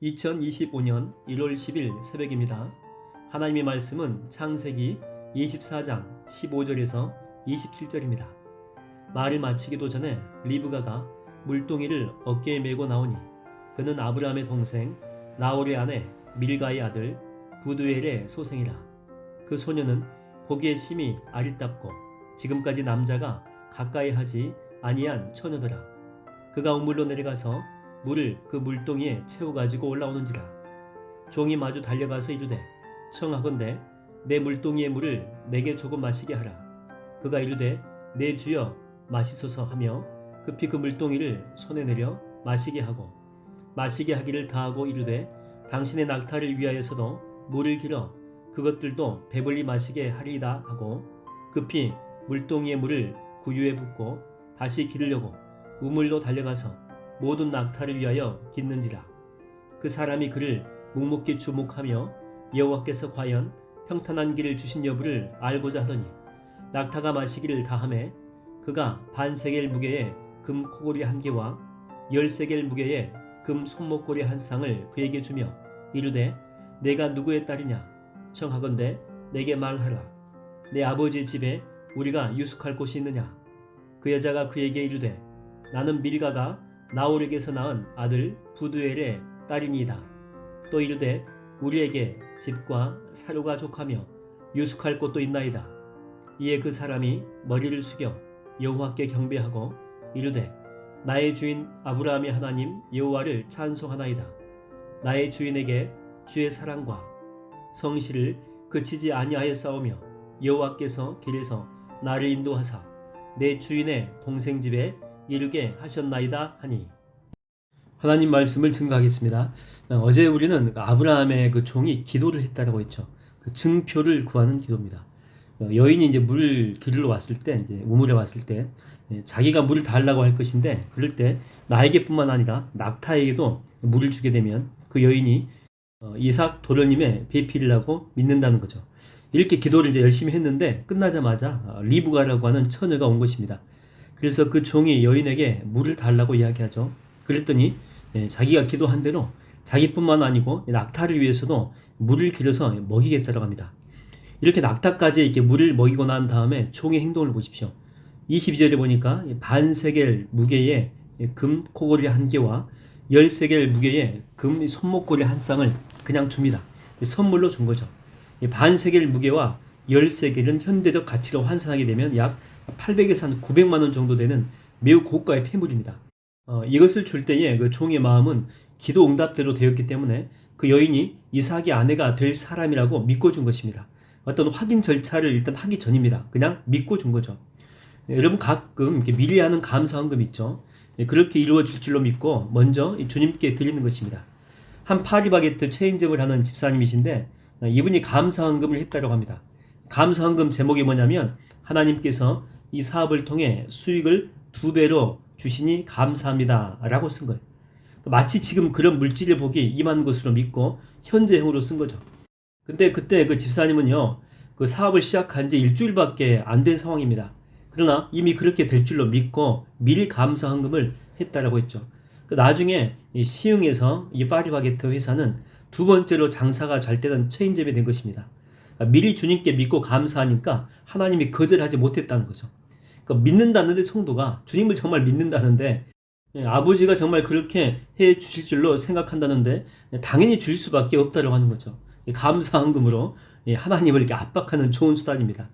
2025년 1월 10일 새벽입니다. 하나님의 말씀은 창세기 24장 15절에서 27절입니다. 말을 마치기도 전에 리브가가 물동이를 어깨에 메고 나오니 그는 아브라함의 동생 나홀의 아내 밀가의 아들 부두엘의 소생이라. 그 소녀는 보기에 심히 아리답고 지금까지 남자가 가까이 하지 아니한 처녀더라. 그가 우물로 내려가서 물을 그 물동이에 채워 가지고 올라오는지라. 종이 마주 달려가서 이르되 청하건대 내 물동이의 물을 내게 조금 마시게 하라. 그가 이르되 내 주여 마시소서 하며 급히 그 물동이를 손에 내려 마시게 하고 마시게 하기를 다하고 이르되 당신의 낙타를 위하여서도 물을 길어 그것들도 배불리 마시게 하리이다 하고 급히 물동이의 물을 구유에 붓고 다시 기르려고 우물로 달려가서 모든 낙타를 위하여 깃는지라. 그 사람이 그를 묵묵히 주목하며 여호와께서 과연 평탄한 길을 주신 여부를 알고자 하더니 낙타가 마시기를 다하매 그가 반세겔 무게의 금 코골이 한 개와 10세겔 무게의 금 손목고리 한 쌍을 그에게 주며 이르되 내가 누구의 딸이냐 청하건대 내게 말하라. 내 아버지 집에 우리가 유숙할 곳이 있느냐. 그 여자가 그에게 이르되 나는 밀가가 나홀에게서 낳은 아들 부두엘의 딸이니이다. 또 이르되 우리에게 집과 사료가 족하며 유숙할 곳도 있나이다. 이에 그 사람이 머리를 숙여 여호와께 경배하고 이르되 나의 주인 아브라함의 하나님 여호와를 찬송하나이다. 나의 주인에게 주의 사랑과 성실을 그치지 아니하였사오며 여호와께서 길에서 나를 인도하사 내 주인의 동생 집에 이르게 하셨나이다 하니. 하나님 말씀을 증거하겠습니다. 어제 우리는 아브라함의 그 종이 기도를 했다라고 했죠. 그 증표를 구하는 기도입니다. 여인이 이제 물 기르러 왔을 때, 이제 우물에 왔을 때, 자기가 물을 달라고 할 것인데, 그럴 때 나에게뿐만 아니라 낙타에게도 물을 주게 되면 그 여인이 이삭 도련님의 배필이라고 믿는다는 거죠. 이렇게 기도를 이제 열심히 했는데 끝나자마자 리브가라고 하는 처녀가 온 것입니다. 그래서 그 종이 여인에게 물을 달라고 이야기하죠. 그랬더니 자기가 기도한 대로 자기뿐만 아니고 낙타를 위해서도 물을 길어서 먹이겠다고 합니다. 이렇게 낙타까지 이렇게 물을 먹이고 난 다음에 종의 행동을 보십시오. 22절에 보니까 반세겔 무게의 금 코골이 한 개와 10세겔 무게의 금 손목고리 한 쌍을 그냥 줍니다. 선물로 준 거죠. 반세겔 무게와 10세겔은 현대적 가치로 환산하게 되면 약 800에서 한 900만 원 정도 되는 매우 고가의 폐물입니다. 이것을 줄 때에 그 종의 마음은 기도 응답대로 되었기 때문에 그 여인이 이삭의 아내가 될 사람이라고 믿고 준 것입니다. 어떤 확인 절차를 일단 하기 전입니다. 그냥 믿고 준 거죠. 여러분 가끔 이렇게 미리 하는 감사헌금 있죠. 그렇게 이루어질 줄로 믿고 먼저 주님께 드리는 것입니다. 한 파리바게트 체인점을 하는 집사님이신데 이분이 감사헌금을 했다고 합니다. 감사헌금 제목이 뭐냐면 하나님께서 이 사업을 통해 수익을 2배로 주시니 감사합니다 라고 쓴 거예요. 마치 지금 그런 물질의 복이 임한 것으로 믿고 현재형으로 쓴 거죠. 근데 그때 그 집사님은요, 그 사업을 시작한 지 일주일밖에 안 된 상황입니다. 그러나 이미 그렇게 될 줄로 믿고 미리 감사헌금을 했다라고 했죠. 나중에 이 시흥에서 이 파리바게트 회사는 두 번째로 장사가 잘 되던 체인점이 된 것입니다. 그러니까 미리 주님께 믿고 감사하니까 하나님이 거절하지 못했다는 거죠. 그러니까 믿는다는데 성도가 주님을 정말 믿는다는데 아버지가 정말 그렇게 해 주실 줄로 생각한다는데 당연히 줄 수밖에 없다고 하는 거죠. 감사헌금으로 하나님을 이렇게 압박하는 좋은 수단입니다.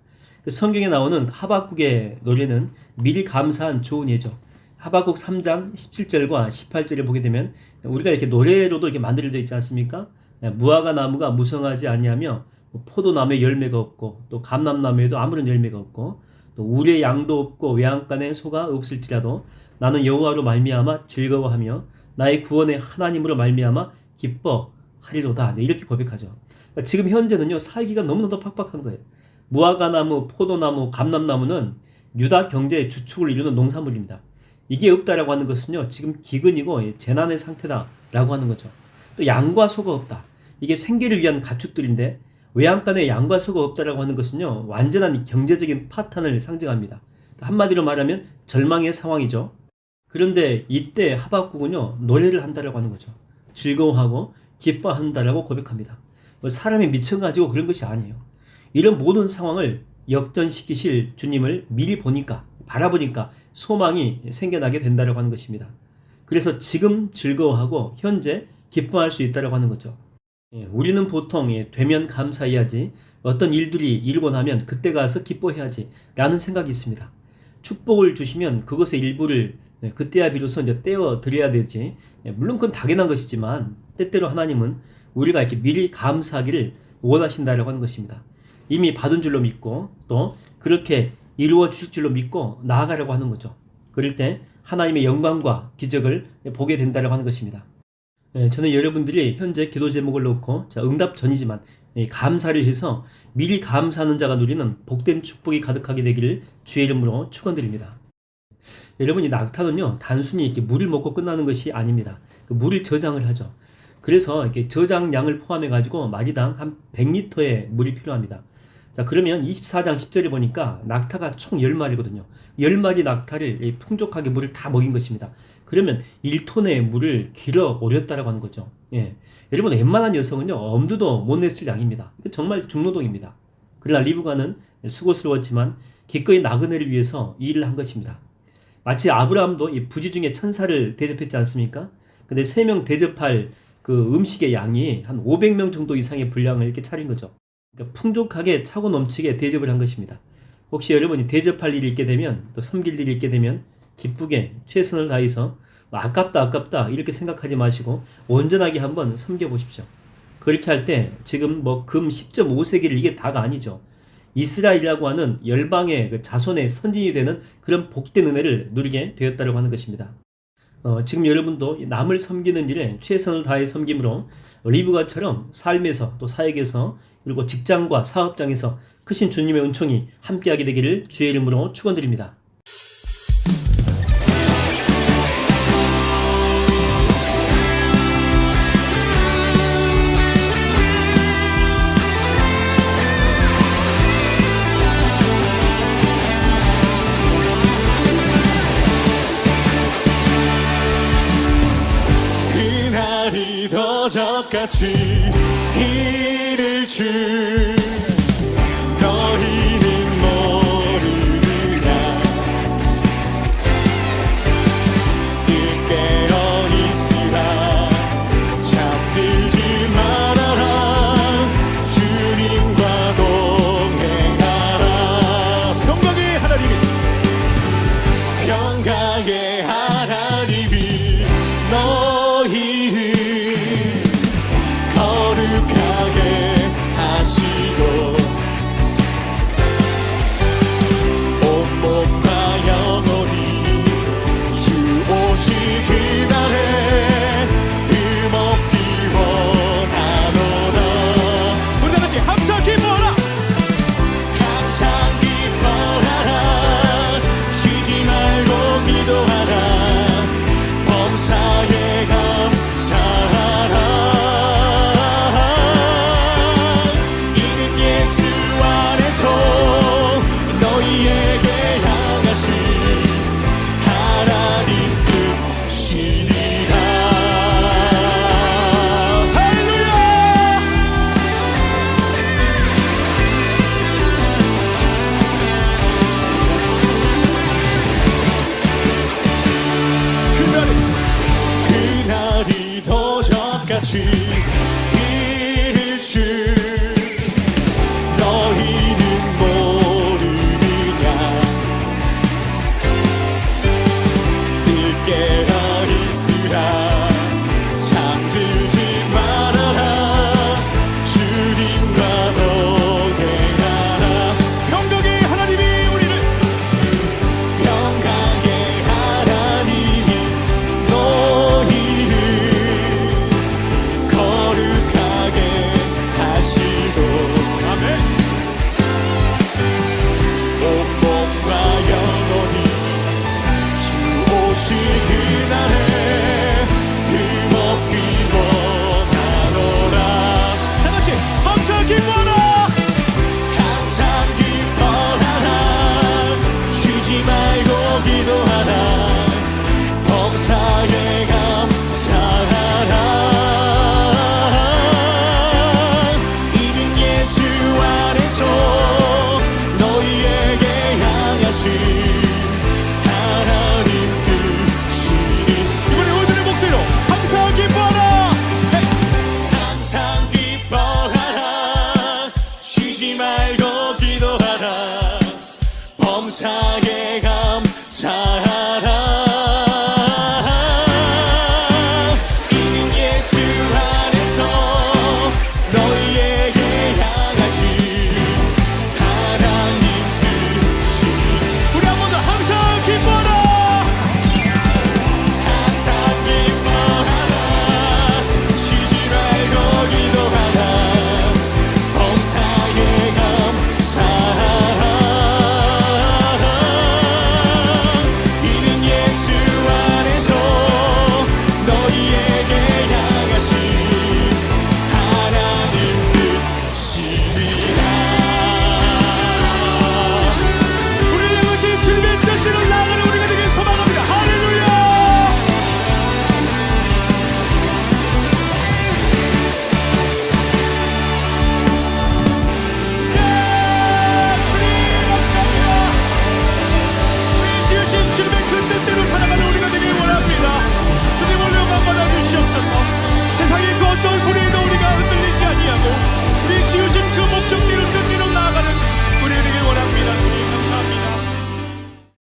성경에 나오는 하박국의 노래는 미리 감사한 좋은 예죠. 하박국 3장 17절과 18절을 보게 되면 우리가 이렇게 노래로도 이렇게 만들어져 있지 않습니까? 무화과 나무가 무성하지 아니하며 포도나무에 열매가 없고 또 감람나무에도 아무런 열매가 없고 또 우리의 양도 없고 외양간에 소가 없을지라도 나는 여호와로 말미암아 즐거워하며 나의 구원의 하나님으로 말미암아 기뻐하리로다. 이렇게 고백하죠. 그러니까 지금 현재는요 살기가 너무나도 팍팍한 거예요. 무화과나무, 포도나무, 감람나무는 유다 경제의 주축을 이루는 농산물입니다. 이게 없다라고 하는 것은요 지금 기근이고 재난의 상태다라고 하는 거죠. 또 양과 소가 없다. 이게 생계를 위한 가축들인데 외양간에 양과 소가 없다라고 하는 것은요 완전한 경제적인 파탄을 상징합니다. 한마디로 말하면 절망의 상황이죠. 그런데 이때 하박국은요 노래를 한다라고 하는 거죠. 즐거워하고 기뻐한다라고 고백합니다. 뭐 사람이 미쳐가지고 그런 것이 아니에요. 이런 모든 상황을 역전시키실 주님을 미리 보니까, 바라보니까 소망이 생겨나게 된다고 하는 것입니다. 그래서 지금 즐거워하고 현재 기뻐할 수 있다고 하는 거죠. 우리는 보통 되면 감사해야지, 어떤 일들이 일고 나면 그때 가서 기뻐해야지 라는 생각이 있습니다. 축복을 주시면 그것의 일부를 그때야 비로소 이제 떼어 드려야 되지. 물론 그건 당연한 것이지만 때때로 하나님은 우리가 이렇게 미리 감사하기를 원하신다라고 하는 것입니다. 이미 받은 줄로 믿고 또 그렇게 이루어 주실 줄로 믿고 나아가려고 하는 거죠. 그럴 때 하나님의 영광과 기적을 보게 된다라고 하는 것입니다. 저는 여러분들이 현재 기도 제목을 놓고 응답 전이지만 감사를 해서 미리 감사하는 자가 누리는 복된 축복이 가득하게 되기를 주의 이름으로 축원드립니다. 여러분이 낙타는요 단순히 이렇게 물을 먹고 끝나는 것이 아닙니다. 그 물을 저장을 하죠. 그래서 이렇게 저장량을 포함해 가지고 마리당 한 100리터의 물이 필요합니다. 자, 그러면 24장 10절에 보니까 낙타가 총 10마리거든요. 10마리 낙타를 풍족하게 물을 다 먹인 것입니다. 그러면 1톤의 물을 길어 오렸다라고 하는 거죠. 여러분, 웬만한 여성은요 엄두도 못 냈을 양입니다. 정말 중노동입니다. 그러나 리브가는 수고스러웠지만 기꺼이 나그네를 위해서 이 일을 한 것입니다. 마치 아브라함도 이 부지 중에 천사를 대접했지 않습니까? 근데 3명 대접할 그 음식의 양이 한 500명 정도 이상의 분량을 이렇게 차린 거죠. 그러니까 풍족하게 차고 넘치게 대접을 한 것입니다. 혹시 여러분이 대접할 일이 있게 되면, 또 섬길 일이 있게 되면 기쁘게 최선을 다해서 아깝다 이렇게 생각하지 마시고 온전하게 한번 섬겨보십시오. 그렇게 할 때 지금 금 10.5세기를 이게 다가 아니죠. 이스라엘이라고 하는 열방의 그 자손의 선진이 되는 그런 복된 은혜를 누리게 되었다고 하는 것입니다. 지금 여러분도 남을 섬기는 일에 최선을 다해 섬김으로 리브가처럼 삶에서 또 사역에서 그리고 직장과 사업장에서 크신 주님의 은총이 함께하게 되기를 주의 이름으로 축원드립니다. 그날이 더 적같이 이를 줄 너희는 모르느냐. 늘 깨어 있으라 잠들지 말아라. 주님과 동행하라. 평강의 하나님이 너희를 거룩하게 하시고 온몸과 영혼이 주 오실 그날에 흠없기 원하노라. 우리 다같이 항상 기뻐하라. 항상 기뻐하라. 쉬지 말고 기도하라. 범사에 감사하라. 이는 예수 안에서 너희에게 향하신 하나님 뜻이니라. 할렐루야. 그날이 더 적같이